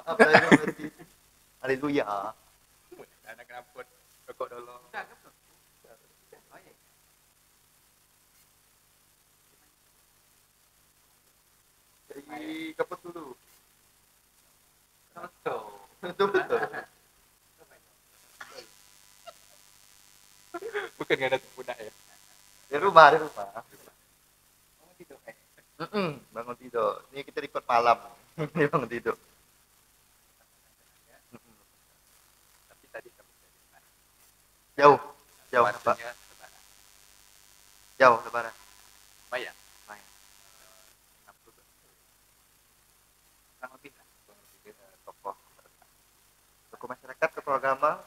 Maaf saya mengerti. Haleluya. Anak ngapun rokok dulu. Udah kan tuh. Oh iya. Jadi keput dulu. Tutup. Betul betul. Bukan nggak ada punak ya. Di rumah, di rumah. Kamu tidur Bangun tidur. Ini kita record malam. Ini bangun tidur. Tapi tadi kamu dari mana? Jauh, jauh, Pak. Waktunya lebaran. Jauh lebaran. Lumayan. Main. 60 kurang lebih lah. tokoh Tokoh masyarakat, tokoh agama.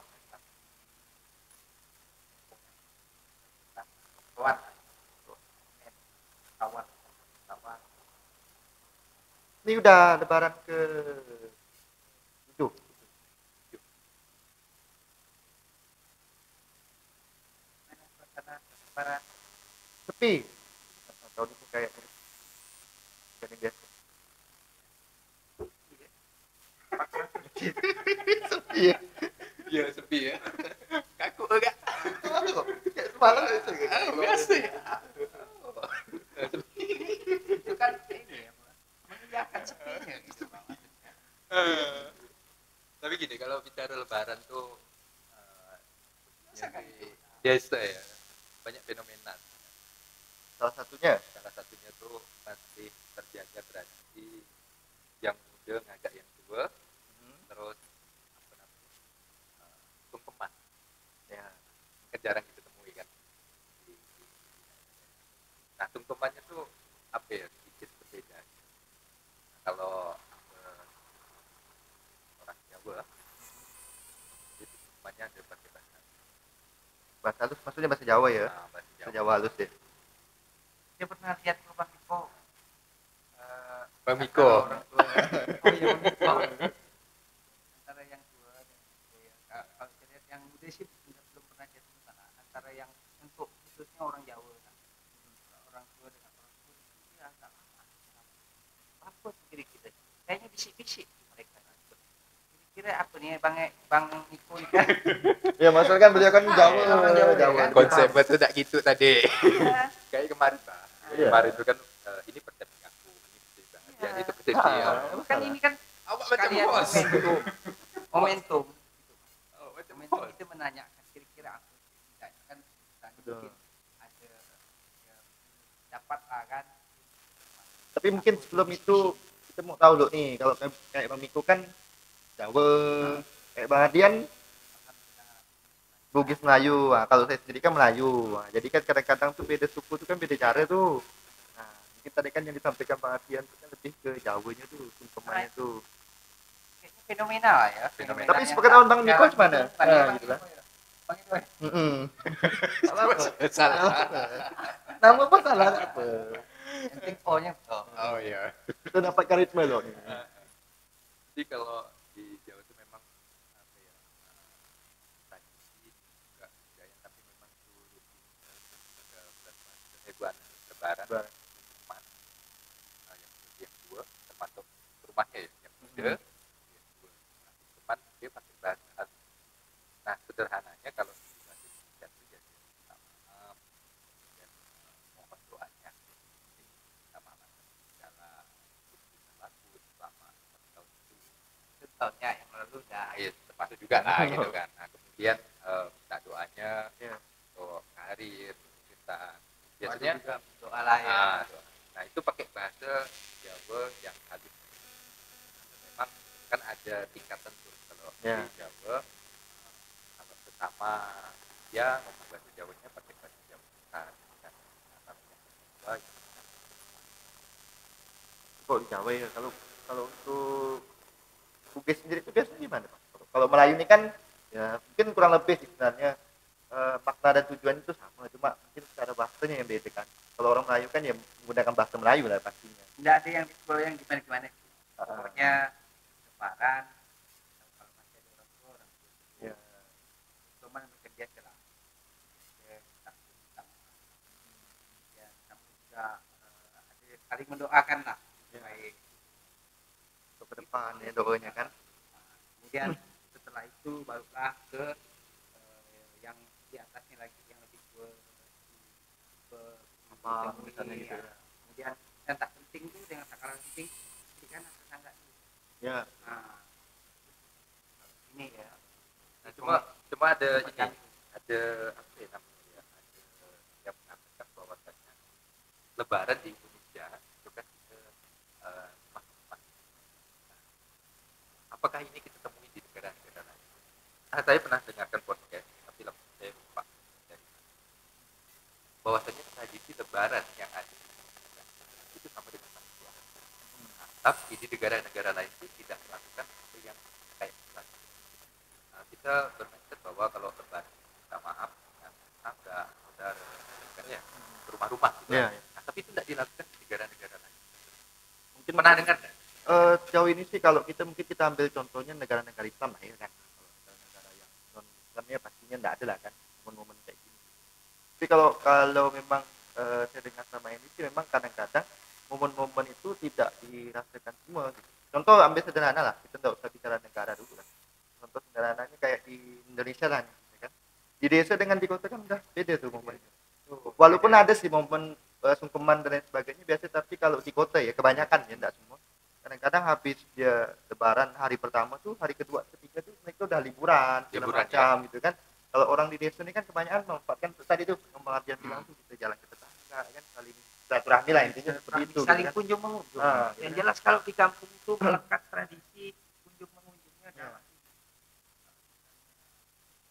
Kawan. Kawan. Kawan. Ini udah lebaran ke 7. Mana suasana lebaran? Sepi. Tahun ini kayak ini biasa. Sepi ya. Iya sepi ya. Kaku enggak? Kayak semalam itu. Biasa ya. Itu kan ini ya, mengiyakan sepinya gitu Bang. Tapi gini kalau bicara lebaran tuh Masa kan jadi biasa ya. Banyak fenomena. Salah satunya Salah satunya tuh masih terjaga tradisi yang muda ngajak yang tua, terus apa namanya sungkeman ya kan jarang kita temui kan. Nah sungkemannya tuh apa ya sedikit berbeda. Nah, kalau orang Jawa itu sungkemannya ada pakai bahasa. bahasa halus maksudnya bahasa Jawa ya. Nah, bahasa Bahasa Jawa. Jawa halus ya. Dia pernah lihat ke Bang Miko. Bang Miko. Orang tua. Oh iya Bang Miko. Antara yang tua dan muda ya. Kalau saya lihat yang muda sih belum pernah jadi sana. Antara yang untuk khususnya orang Jawa kan. Orang tua dengan orang tua itu ya agak lama. Apa sendiri kita? Kayaknya bisik-bisik mereka. Kira-kira apa nih Bang Miko ini kan? Ya masalah kan beliau kan Jawa, orang Jawa, Jawa. kan? Konsepnya tuh tidak gitu tadi. Iya. Kayak kemarin Pak. Iya. Kemarin itu kan ini persepsi aku, ini persepsi Iya. dia, itu persepsi ya. Kan ini kan Awak macam sekalian bos. momentum. Oh, macam Momentum bos. kita menanyakan kira-kira apa sih tidaknya kan misalnya Betul. mungkin ada ya, dapat lah kan. Tapi mungkin sebelum itu kita mau tahu dulu nih kalau kayak Bang Miko kan Jawa, kayak Bang Ardian Bugis Melayu. Nah, kalau saya sendiri kan Melayu. Nah, jadi kan kadang-kadang tuh beda suku tuh kan beda cara tuh. Nah, mungkin tadi kan yang disampaikan Bang Ardian tuh kan lebih ke Jawanya tuh, sungkemannya tuh. Kayaknya fenomenal lah ya. Fenomena. Tapi yang sepengetahuan Bang Miko jarang gimana? ditemukan ya, Nah, Bang gitu lah. Miko ya. Bang Miko ya. Salah apa? Salah. Nama apa salah apa? Yang penting O-nya betul. Oh iya. Kita dapat karisma loh. Jadi kalau di Jawa itu memang apa ya tradisi juga budaya tapi memang itu lebih ke bulan lebaran Lebaran. teman yang muda yang tua termasuk rumahnya ya yang muda yang tua teman dia pakai bahasa halus. Nah sederhananya kalau di bahasa Indonesia itu jadi minta maaf dan mohon doanya minta maaf atas segala laku selama 1 tahun itu. Itu tahunnya yang lalu udah. Iya, termasuk juga lah gitu kan. Nah, kemudian minta doanya Ya. untuk karir, kita Biasanya biasanya doa lah ya. doa. Nah, itu pakai bahasa Jawa yang halus. Memang kan ada tingkatan tuh kalau Ya. di Jawa kalau pertama dia ngomong bahasa Jawanya pakai bahasa Jawa kita kan Kok di Jawa ya? Kalau untuk Bugis sendiri itu biasanya gimana, Pak? Kalau Melayu ini kan ya mungkin kurang lebih sih sebenarnya makna dan tujuan itu sama, cuma mungkin cara bahasanya yang beda kan. Kalau orang Melayu kan ya menggunakan bahasa Melayu lah pastinya. Tidak ada yang kalau yang gimana-gimana. Pokoknya lebaran kalau masih ada orang tua Ya. cuma bekerja jelas. Ya, ya, namun juga ada saling mendoakan lah. Ya. Baik. Untuk ke depan ya doanya kan. kemudian setelah itu barulah ke yang di atasnya lagi yang lebih Apa ditemui, misalnya gitu ya. ya. Kemudian yang tak penting tuh dengan takaran penting kan tetangga itu. Ya, Nah, ini ya. Nah, cuma ada ini, ada apa ya namanya ya, ada yang mengatakan bahwasanya Lebaran di Indonesia itu kan rumah-rumah. Apakah ini kita temui di negara-negara lain? Saya pernah dengarkan podcast, tapi saya lupa dari mana. Bahwasanya tradisi Lebaran yang ada di Indonesia itu sama dengan Papua. Nah, tapi di negara-negara lain itu tidak melakukan sesuatu yang kayak kita. Kita bermindset bahwa kalau Lebaran kita maaf dengan tetangga, saudara, kan ya, rumah-rumah gitu. ya, ya. Nah, tapi itu tidak dilakukan di negara-negara lain. Mungkin Pernah dengar nggak? sejauh ini sih kalau kita mungkin kita ambil contohnya negara-negara Islam lah ya kan. Kalau negara-negara yang non Islamnya pastinya enggak ada lah kan momen-momen kayak gini. Tapi kalau memang saya dengar sama ini sih memang kadang-kadang momen-momen itu tidak dirasakan semua gitu. Contoh ambil sederhana lah, kita enggak usah bicara negara dulu lah. Contoh sederhananya kayak di Indonesia lah ya kan. Di desa dengan di kota kan udah beda tuh momennya. Walaupun ada sih momen sungkeman dan lain sebagainya biasa, tapi kalau di kota ya kebanyakan ya enggak semua. Kadang-kadang habis dia lebaran hari pertama tuh, hari kedua ketiga tuh mereka udah liburan segala macam ya. Gitu kan. Kalau orang di desa ini kan kebanyakan memanfaatkan tadi tuh Mardian bilang tuh kita jalan ke tetangga kan, saling silaturahmi lah intinya seperti itu Saling gitu kan. kunjung mengunjung. Yang Gitu jelas kalau di kampung itu melekat tradisi kunjung mengunjungnya Ya. dalam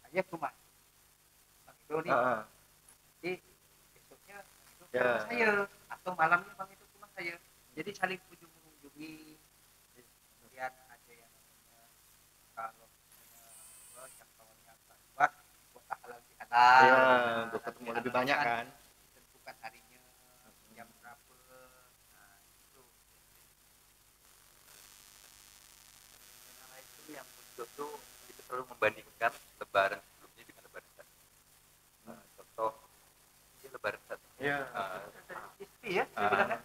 saya ke rumah Bang Edo nih. Jadi besoknya itu ke Ya. rumah saya atau malamnya Bang Edo ke rumah saya. Jadi saling kunjung mengunjungi. Kemudian ada yang namanya kalau yang kawannya agak luas kota halal bihalal. Ya, Nah, untuk halal ketemu lebih bihalal banyak kan. ditentukan harinya jam berapa. Nah, itu. Nah, itu yang muncul tuh kita selalu membandingkan Lebaran sebelumnya dengan Lebaran saat ini. Contoh ini Lebaran saat ini. Iya. Istri ya, saya bilang kan.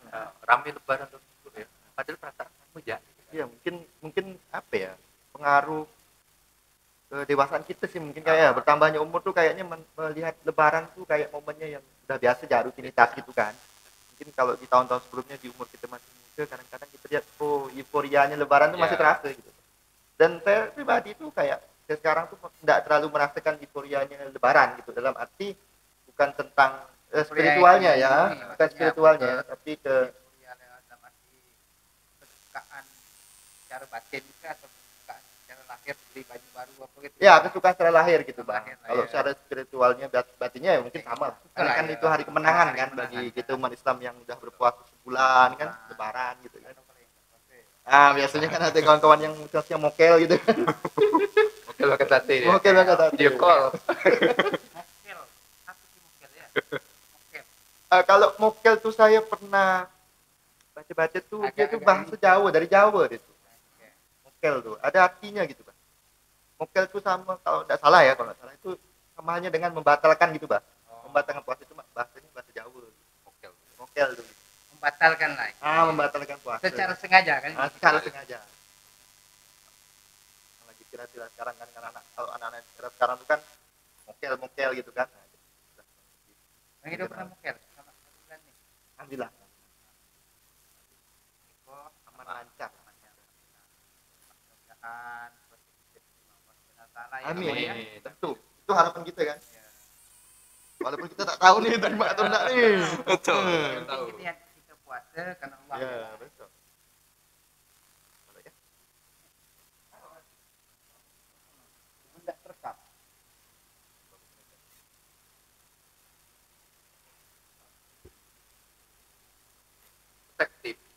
Rame Lebaran dulu ya. Padahal perasaan kamu ya. Iya, mungkin apa ya? Pengaruh kedewasaan kita sih mungkin kayak ya, bertambahnya umur tuh kayaknya melihat lebaran tuh kayak momennya yang udah biasa jadi rutinitas gitu kan. Mungkin kalau di tahun-tahun sebelumnya di umur kita masih muda kadang-kadang kita lihat oh euforianya lebaran tuh masih terasa gitu. Dan saya pribadi tuh kayak saya sekarang tuh enggak terlalu merasakan euforianya lebaran gitu, dalam arti bukan tentang spiritualnya ya, bukan spiritualnya tapi ke kesukaan secara batin atau kesukaan secara lahir beli baju baru apa gitu. Ya, kesukaan secara lahir gitu, Bang. Lahir lah, Kalau ya. secara spiritualnya batinnya ya mungkin sama lah. Karena kan ya. itu hari kemenangan Hari kan kemenangan, bagi ya. kita umat Islam yang udah berpuasa sebulan kan, lebaran gitu kan. Biasanya kan ada kawan-kawan yang musiknya mokel gitu kan. Mokel makan sate ya. Mokel makan sate. Video call. Mokel. Apa sih mokel ya? Mokel. Kalau mokel tuh saya pernah baca-baca tuh dia tuh bahasa Jawa, dari Jawa itu. Mokel tuh ada artinya gitu, Bang. Mokel tuh sama kalau enggak salah ya, kalau enggak salah itu sama halnya dengan membatalkan gitu, Bang. Membatalkan puasa itu bahasanya bahasa Jawa. Mokel. Mokel tuh. Membatalkan lah. Membatalkan puasa. Secara sengaja kan? Secara sengaja. Lagi kira-kira sekarang kan anak kalau anak-anak sekarang itu kan mokel gitu kan. Bang Edo pernah mokel sama bulan nih. Alhamdulillah. Oh, Aman lancar. mudah-mudahan Amin. Tentu. Itu harapan kita kan. Walaupun kita tak tahu nih terima atau enggak nih. Betul. Tahu. Ini kita puasa karena Allah. Ya, betul. Enggak terekam.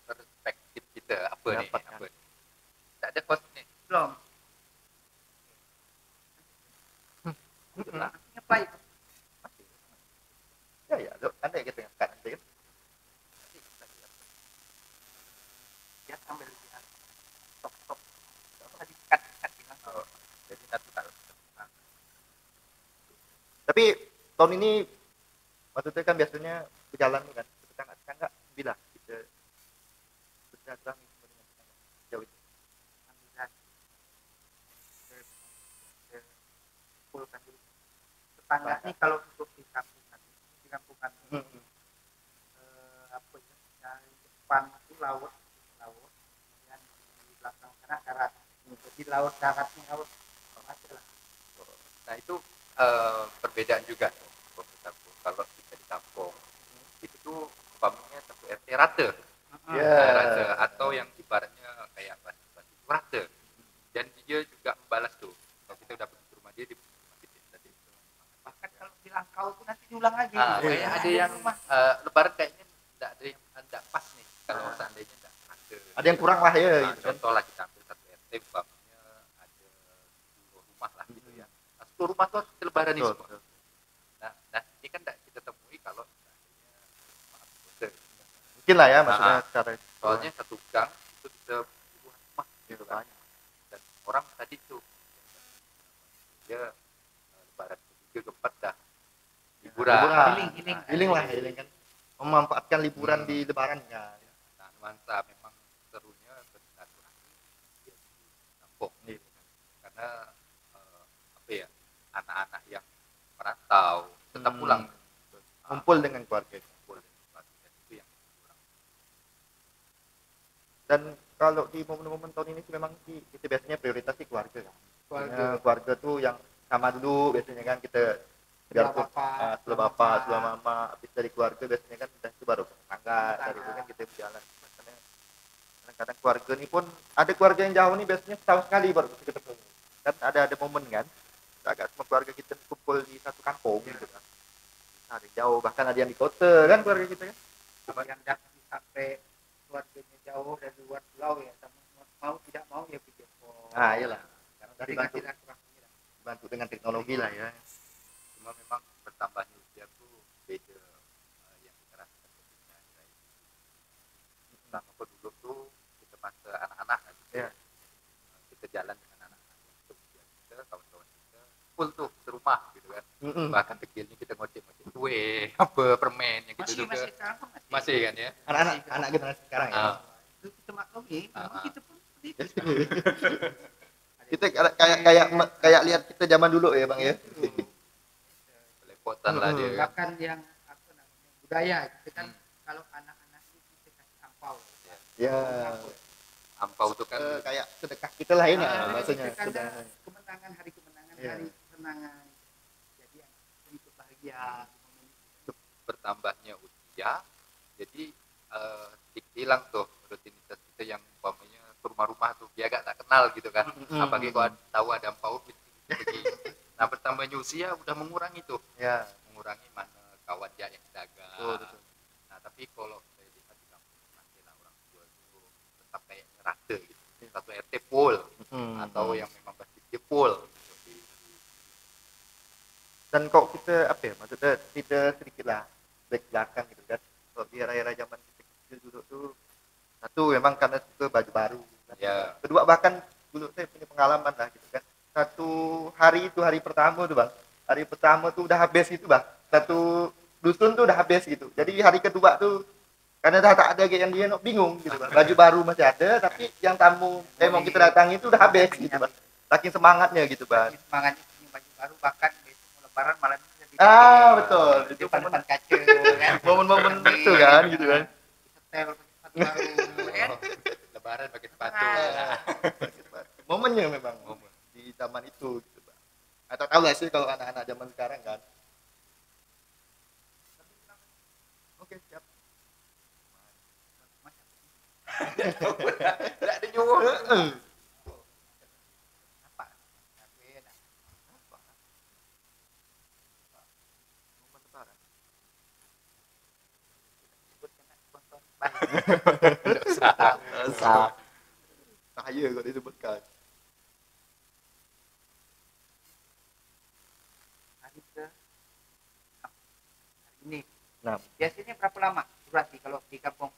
Perspektif kita apa nih? Dapat, kan? Apa? Tak ada host nih. Belum. Ngapain? Ya, ada gitu ya kan nanti kan. Ya sambil lihat. Stop. Tadi cut bilang. Jadi natural. Tapi tahun ini maksudnya kan biasanya berjalan kan tetangga bilang kita bersilaturahmi dengan tetangga jauh itu. Alhamdulillah. kumpulkan dulu. Tetangga nih kalau untuk di kampungan apa ya, di depan itu laut, kemudian di belakang sana darat. Jadi laut daratnya laut macam lah. Nah itu perbedaan juga tuh, Profesor. Kalau kita di kampung itu tuh umpamanya satu RT rata, rata, atau yang ibaratnya kayak basi itu rata, dan dia juga membalas tuh. Kalau kita udah pergi ke rumah dia, di rumah kita tadi. Bahkan kalau di Langkau itu nanti diulang lagi. Kayak ada yang lebaran kayaknya tidak ada yang tidak pas nih kalau seandainya tidak rata. Ada yang kurang lah ya gitu kan. Contoh lah kita ambil satu RT umpamanya ada 10 rumah lah gitu ya. Nah, 10 rumah tuh harus lebaran nih semua. Nah, ini kan tidak kita temui kalau seandainya maaf bosen. Mungkin lah ya maksudnya cara Soalnya satu gang itu bisa puluhan rumah gitu kan. Dan orang tadi tuh dia lebaran ketiga keempat dah liburan. Healing kan. Memanfaatkan liburan di lebaran kan. Nah, nuansa memang serunya bersilaturahmi di kampung gitu kan. Karena apa ya, anak-anak yang merantau tetap pulang kumpul dengan keluarga. Dan itu yang kurang. Dan kalau di momen-momen tahun ini sih memang kita biasanya prioritas sih keluarga kan. Keluarga tuh yang sama dulu biasanya kan kita biar setelah bapak, setelah mama, habis dari keluarga biasanya kan udah itu baru tetangga, dari itu kan kita berjalan. Makanya kadang-kadang keluarga ini pun ada keluarga yang jauh nih biasanya setahun sekali baru kita ketemu. Kan ada momen kan, agak semua keluarga kita kumpul di satu kampung gitu kan. Ada yang jauh, bahkan ada yang di kota kan keluarga kita kan. Yang sampai keluarganya jauh dari luar pulau ya, mau tidak mau ya video call. Iyalah. Dari bantu dengan teknologi lah ya. Cuma memang bertambahnya usia tuh beda yang kita rasakan ketika selama dulu tuh kita masa anak-anak kan, kita jalan dengan anak-anak yang seusia kita, kawan-kawan kita full tuh serumah gitu kan. Bahkan kecilnya kita ngoceh-ngoceh kue, apa permen yang kita juga masih kan ya. Anak kita sekarang ya. Itu kita maklumi, kita pun seperti itu. Kita kayak lihat kita zaman dulu ya bang ya. Belepotan lah dia. Bahkan yang apa namanya budaya itu kan kalau anak-anak itu kita kasih ampau. Ya. Ampau itu kan kayak sedekah kita lah ini maksudnya. Kemenangan hari kemenangan. Jadi yang ikut bahagia. Bertambahnya usia, jadi hilang tuh rutinitas kita yang umpamanya ke rumah-rumah tuh dia agak tak kenal gitu kan. Apalagi kalau tahu ada ampau pergi. Nah bertambahnya usia udah mengurangi tuh, mengurangi mana kawan dia yang dagang. Betul. Nah tapi kalau saya lihat di kampung masih lah orang tua itu tetap kayak rata gitu, satu RT full atau yang memang basisnya full. Dan kok kita apa ya, maksudnya kita sedikit lah back belakang gitu kan. Kalau di era-era zaman kita kecil dulu tuh, satu memang karena suka baju baru kan. Kedua bahkan dulu saya punya pengalaman lah gitu kan. Satu hari itu hari pertama tuh bang, hari pertama tuh udah habis itu bang, satu dusun tuh udah habis gitu. Jadi hari kedua tuh karena dah tak ada yang dia bingung gitu bang, baju baru masih ada tapi yang tamu mau kita datangi itu udah habis gitu bang, saking semangatnya gitu bang. Semangatnya punya baju baru, bahkan besok mau lebaran malam ini betul itu depan kaca kan, momen-momen itu kan gitu kan. Setel sepatu baru kan, lebaran pakai sepatu. Momennya memang di zaman itu gitu bang. Atau tahu nggak sih kalau anak-anak zaman sekarang kan? Oke siap. Tidak ada nyuruh. apa? Momen lebaran. Sebutkan sponsor ban. Bahaya kalau disebutkan. Hari ini. Nah, Biasanya berapa lama durasi kalau di kampung?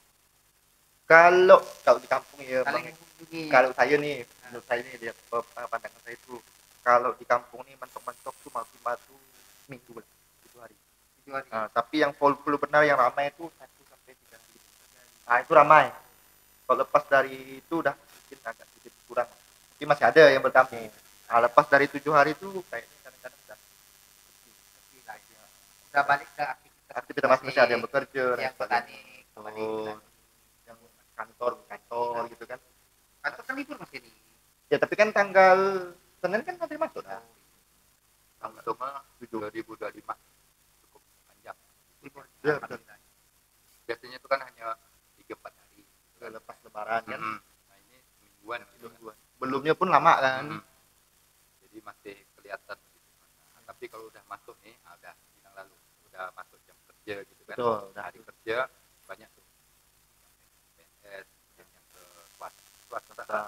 Kalau di kampung ya Saling bang, mengunjungi. kalau saya nih, menurut saya nih dia pandangan saya itu kalau di kampung nih mentok-mentok tuh maksimal tuh minggu lah, 7 hari. 7 hari. Nah, tapi yang full benar yang ramai itu 1 sampai 3 hari. Nah itu ramai. Kalau lepas dari itu udah mungkin agak sedikit kurang. Tapi masih ada yang bertamu. Nah, lepas dari 7 hari itu kayaknya kadang-kadang udah udah balik ke aktivitas masing-masing, ada yang bekerja dan yang sebagainya. petani kembali Oh, petani. yang kantor gitu kan. Kantor kan libur masih di Ya tapi kan tanggal Senin kan nanti masuk dah. Tanggal mah 2025 cukup panjang. libur. Iya, Nah, betul. Biasanya itu kan hanya 3-4 hari. Udah lepas lebaran kan. Nah ini mingguan gitu kan. Belumnya pun lama kan. Jadi masih kelihatan gitu. Nah, tapi kalau udah masuk nih, udah bilang lalu udah masuk jam kerja gitu kan. Betul, udah. Hari kerja banyak tuh. PNS yang ke swasta.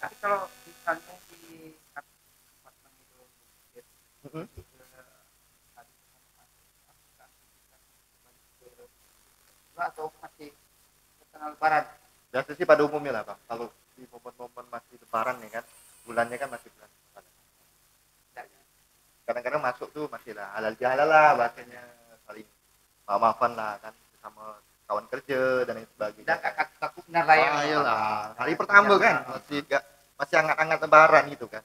tapi kalau misalnya di apartemen itu Mm-mm. atau masih terkenal lebaran Biasa sih pada umumnya lah Bang. Kalau di momen-momen masih lebaran nih kan, bulannya kan masih bulan lebaran. Kadang-kadang masuk tuh masih lah halal bihalal lah bahasanya, saling maaf-maafan lah kan sama kawan kerja dan lain sebagainya. udah kakak kaku benar lah ya. Iyalah. Hari pertama kan masih hangat-hangat lebaran gitu kan.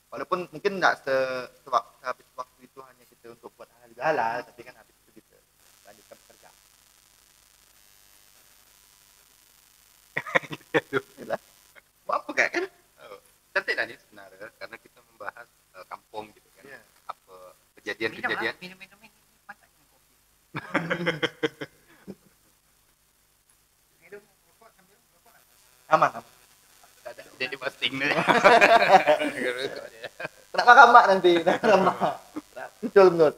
Walaupun mungkin enggak habis waktu itu hanya kita untuk buat halal bihalal, tapi kan habis itu kita lanjutkan pekerjaan. Gila. Apa kayak kan? Cantik lah nih sebenarnya karena kita membahas kampung gitu kan. Iya. Apa kejadian-kejadian. minum ini masak ini kopi minum rokok sambil rokok Aman. Jadi posting deh. Kenapa kamak nanti? Kenapa? Muncul menurut.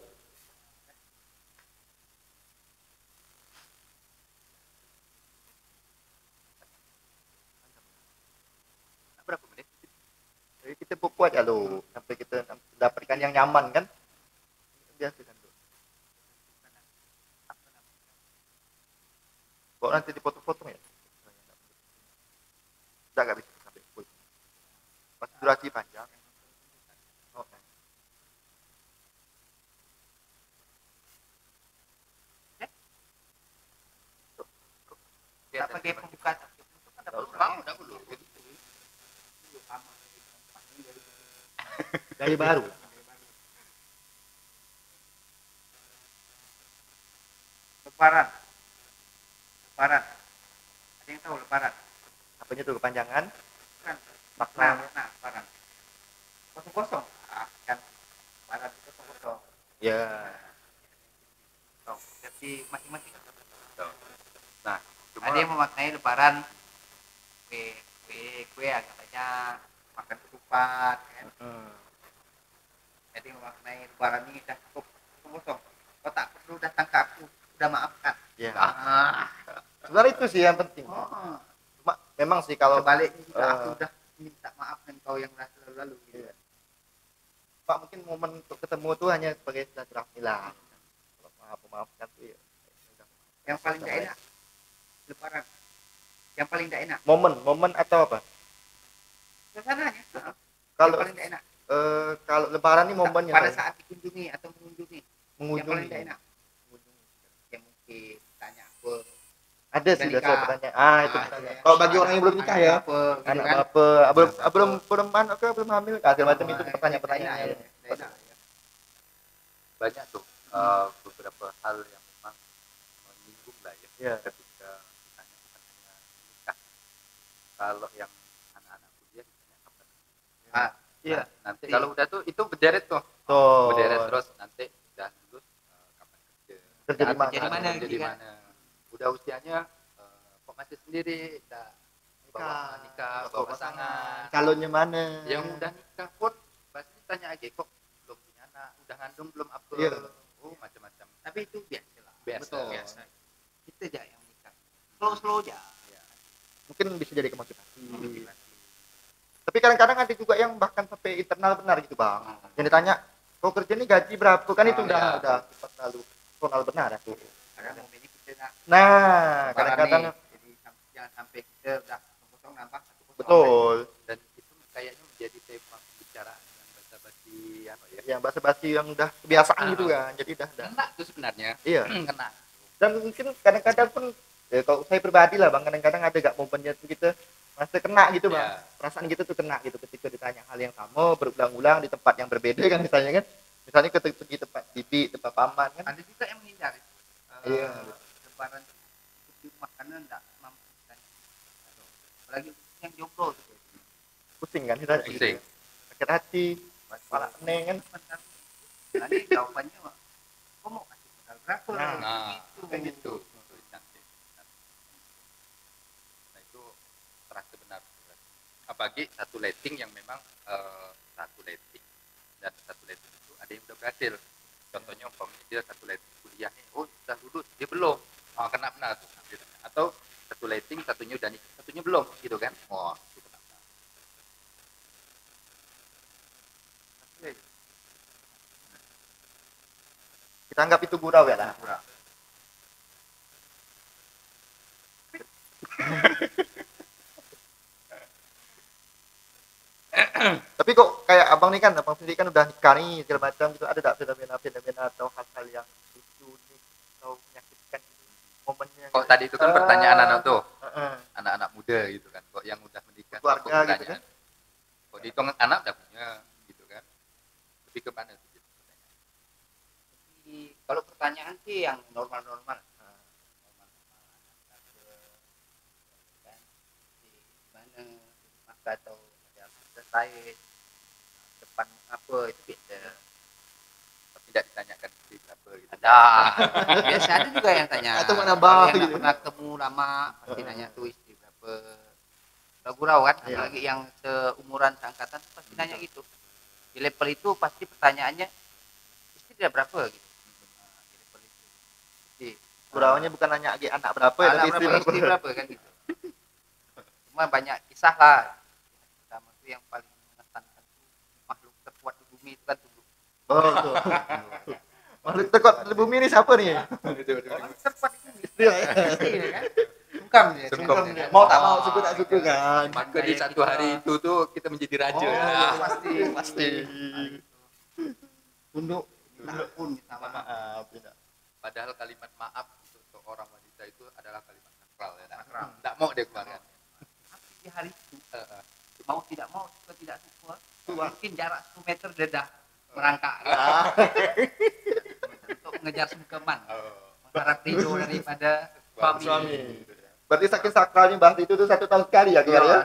Berapa menit? Jadi kita buat ya lo sampai kita dapatkan yang nyaman kan. Biasa kan lo. Kok nanti dipotong-potong ya? Udah gak bisa sampai full. Pas durasi panjang. Oke. tak pakai pembuka itu kan ada Udah dulu. Dari baru. lebaran ada yang tahu lebaran Apanya tuh kepanjangan? kan Makna. nah lebaran kosong kan lebaran itu kosong Ya. jadi masing-masing Nah, cuma ada yang memaknai lebaran kue agak banyak makan ketupat kan jadi memaknai lebaran ini udah cukup kosong kau tak perlu datang ke aku udah maafkan Ya. ah. Sebenarnya itu sih yang penting. Oh. Cuma memang sih kalau sebaliknya juga aku udah minta maaf dengan kau yang lalu gitu. Iya. Pak mungkin momen untuk ketemu tuh hanya sebagai silaturahmi lah. Kalau maafkan tuh ya. Yang paling tidak enak lebaran. Yang paling tidak enak Momen atau apa? suasananya. Kalau yang paling tidak enak kalau lebaran nih momennya pada saat dikunjungi atau mengunjungi. Yang paling tidak enak yang mungkin tanya apa ada sih udah biasa nikah. pertanyaan. Itu pertanyaan. Kalau bagi orang yang belum nikah ya, apa gitu anak kan. apa, belum anak ke belum hamil, segala macam itu pertanyaan-pertanyaan. Tidak enak, ya. banyak tuh beberapa hal yang memang menyinggung lah ya Iya. ketika ditanya bukan hanya nikah. Kalau yang anak-anak kuliah ditanya kapan. Ah, Iya. Nanti kalau udah tuh itu berderet tuh. Tuh. Berderet terus nanti udah lulus kapan kerja. Kerja di mana? Kerja di mana, Kerja di gitu kan? mana. Udah usianya kok masih sendiri, udah nikah, bawa pasangan. Calonnya mana? Yang udah nikah pun pasti tanya aja kok belum punya anak, udah ngandung belum apa. Iya. Oh, macam-macam. tapi itu biasa lah Biasa. Betul. biasa kita aja yang nikah slow aja Ya. mungkin bisa jadi kemotivasi. Tapi kadang-kadang ada juga yang bahkan sampai internal benar gitu bang. Yang ditanya, kau kerja ini gaji berapa? Kan itu iya. udah sifat lalu personal benar aku. karena momennya kita nak Nah, lebaran kadang-kadang nih. Jadi jangan sampai kita udah kosong nambah satu kosong betul. Dan itu kayaknya menjadi tema pembicaraan yang basa-basi apa ya. Yang basa-basi yang udah kebiasaan gitu kan. Jadi udah. Kena tuh sebenarnya. Iya. Kena. Dan mungkin kadang-kadang pun kalau saya pribadi lah bang, kadang-kadang ada gak momennya tuh kita merasa kena gitu bang. Iya. Perasaan gitu tuh kena gitu ketika ditanya hal yang sama berulang-ulang di tempat yang berbeda kan misalnya kan. Misalnya ke pergi tempat bibi, tempat paman kan. Ada juga yang menghindari Iya. lebaran untuk di rumah karena enggak mampu misalnya. Apalagi yang jomblo tuh. Pusing kan kita Pusing. sakit hati, kepala pening kan. Nanti jawabannya kok mau kasih modal berapa Nah, gitu. kayak gitu. Itu cantik. Nah, itu terasa benar. Apalagi satu letting yang memang satu letting dan satu letting itu ada yang udah berhasil. Contohnya umpamanya dia satu letting kuliah nih, oh sudah lulus, dia belum. Oh, kena benar tuh. Atau satu letting, satunya udah nikah, satunya belum, gitu kan? Oh, itu kena benar. Kita anggap itu gurau ya lah. Tapi kok kayak abang nih kan, abang sendiri kan udah nikah nih segala macam gitu, ada tak fenomena atau hal-hal yang lucu nih atau menyakitkan gitu, momennya? Kok tadi itu kan pertanyaan anak tuh, Heeh. anak-anak muda gitu kan, kok yang udah menikah, Keluarga kok gitu pertanyaan, kok dihitung anak udah punya gitu kan, lebih ke mana tuh gitu pertanyaan. Jadi, kalau pertanyaan sih yang normal-normal. Kan di mana maka atau ada selesai depan apa itu beda. Tidak ditanyakan di berapa gitu. Ada. Biasa ada juga yang tanya. Atau mana Kalau bah yang nggak gitu. pernah ketemu lama pasti nanya tuh istri berapa. Udah gurau kan, Iya. apalagi yang seumuran seangkatan pasti nanya gitu. Di level itu pasti pertanyaannya istri dia berapa gitu. Nah, di level itu. Jadi, Guraunya bukan nanya anak berapa ya, anak tapi berapa, istri berapa kan gitu. Cuma banyak kisah lah. Pertama itu yang paling mengesankan itu makhluk terkuat di bumi itu kan tunduk. Oh, tuh. Makhluk terkuat di bumi ini siapa nih? Makhluk terkuat di bumi. Iya. Iya kan? Sungkem dia. Sungkem. Mau tak mau, suku tak suku kan. Maka di satu hari itu tuh kita menjadi raja. Oh, ya. Pasti. Pasti. Tunduk. Pun minta maaf. Maaf, tidak. Padahal kalimat maaf untuk seorang wanita itu adalah kalimat sakral ya. Sakral. Tidak mau dia keluarkan. Tapi di hari itu mau tidak mau, suka tidak suka, Tua. mungkin jarak 1 meter dia dah merangkak untuk mengejar sungkeman, mengharap ridho daripada suami. Berarti saking sakralnya bahas itu tuh 1 tahun sekali ya keluar ya?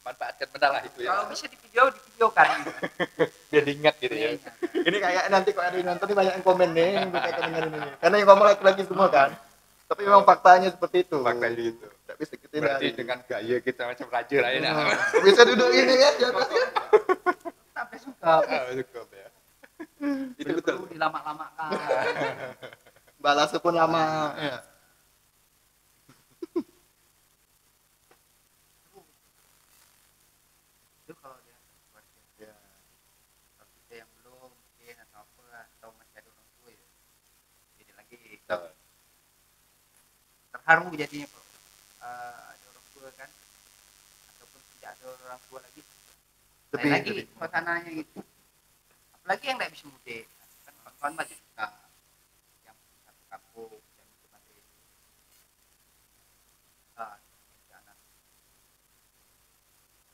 Manfaatkan benar lah itu ya. Kalau bisa divideokan. Biar diingat gitu ya. Ini kayak nanti kalau ada yang nonton nih banyak yang komen nih yang berkaitan dengan ini. Karena yang ngomong laki-laki semua kan. Tapi memang faktanya seperti itu. Faktanya itu. Tidak bisa kita Berarti hindari. dengan gaya kita macam raja lah ya. Bisa duduk ini kan di atasnya. Sampai sungkem. Cukup ya. Itu Tidak betul. perlu dilama-lamakan. Balas pun lama. Ya. Itu kalau dia keluarga. Ya. Kalau kita yang belum mungkin atau apa atau masih ada orang tua ya, jadi lagi terharu jadinya Bro. Ada orang tua kan, ataupun tidak ada orang tua lagi, lain lagi suasananya gitu. Apalagi yang nggak bisa mudik kan, kawan banyak juga yang satu kampung yang itu masih anak.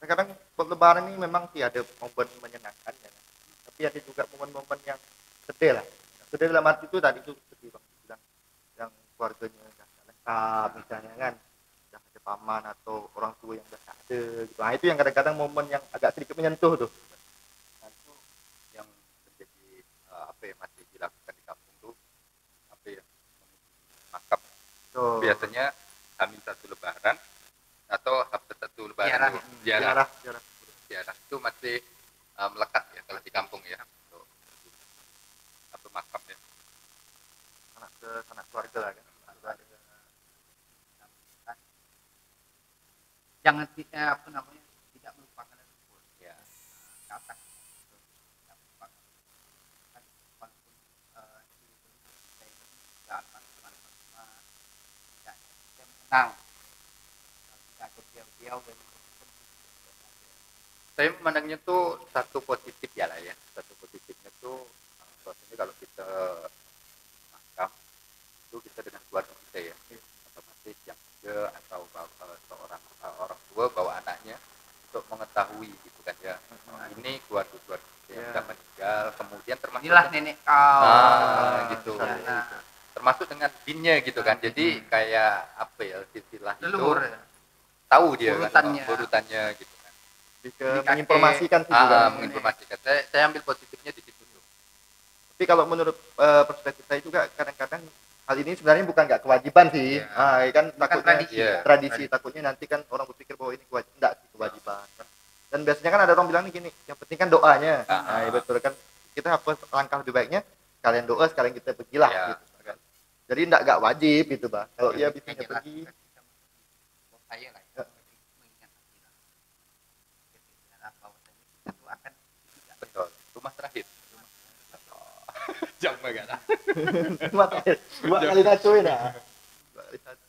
Kadang lebaran ini memang sih ada momen menyenangkan ya. Tapi ada juga momen-momen yang sedih lah. Sedih dalam arti itu tadi itu sedih bang bilang yang keluarganya udah nggak lengkap misalnya kan, udah ada paman atau orang tua yang udah nggak ada gitu. Nah itu yang kadang-kadang momen yang agak sedikit menyentuh tuh. Nah, itu yang menjadi apa ya masih dilakukan di kampung tuh apa ya makam. So, Biasanya Hamin 1 lebaran atau H+1 lebaran Ziarah. tuh ziarah Ziarah. itu masih melekat ya kalau di kampung ya untuk apa makam ya. Sanak keluarga lah kan. Jangan apa namanya, tidak melupakan leluhur Ya. ke atas gitu. Tidak melupakan kan, walaupun kita itu tidak akan teman-teman tidak kita mengenang tidak ada beliau-beliau dan Saya memandangnya tuh satu positif ya lah ya. Satu positifnya tuh bahwasanya kalau kita makam itu kita dengan keluarga kita ya. Otomatis yang muda atau seorang orang tua bawa anaknya untuk mengetahui gitu kan ya. Nah, ini keluarga kita yang sudah meninggal, kemudian inilah nenek kau. Gitu. Ya, nah, Termasuk dengan binnya gitu kan. Jadi kayak apa ya, istilah itu leluhur ya. tahu dia Urutannya. kan urutannya gitu kan. Lebih ke Jadi kakek, menginformasikan sih juga. Menginformasikan. Saya ambil positifnya di situ. Tapi kalau menurut perspektif saya juga kadang-kadang hal ini sebenarnya bukan nggak kewajiban sih. Iya. Kan Bukan takutnya tradisi. Iya. tradisi, takutnya nanti kan orang berpikir bahwa ini kewajiban, enggak sih kewajiban. Dan biasanya kan ada orang bilang nih gini, yang penting kan doanya. Iya betul kan. Kita apa langkah lebih baiknya kalian doa sekalian kita pergilah Iya. gitu kan. Jadi enggak wajib gitu, Bang. Kalau Ya, dia bisa jelas, pergi, buat saya lah Ya. mengingat hati lah. Jadi, bahwasanya kita tuh akan tidak Betul. Rumah terakhir. Jam enggak lah. dua kali nacoin ya. Dua kali nacoin.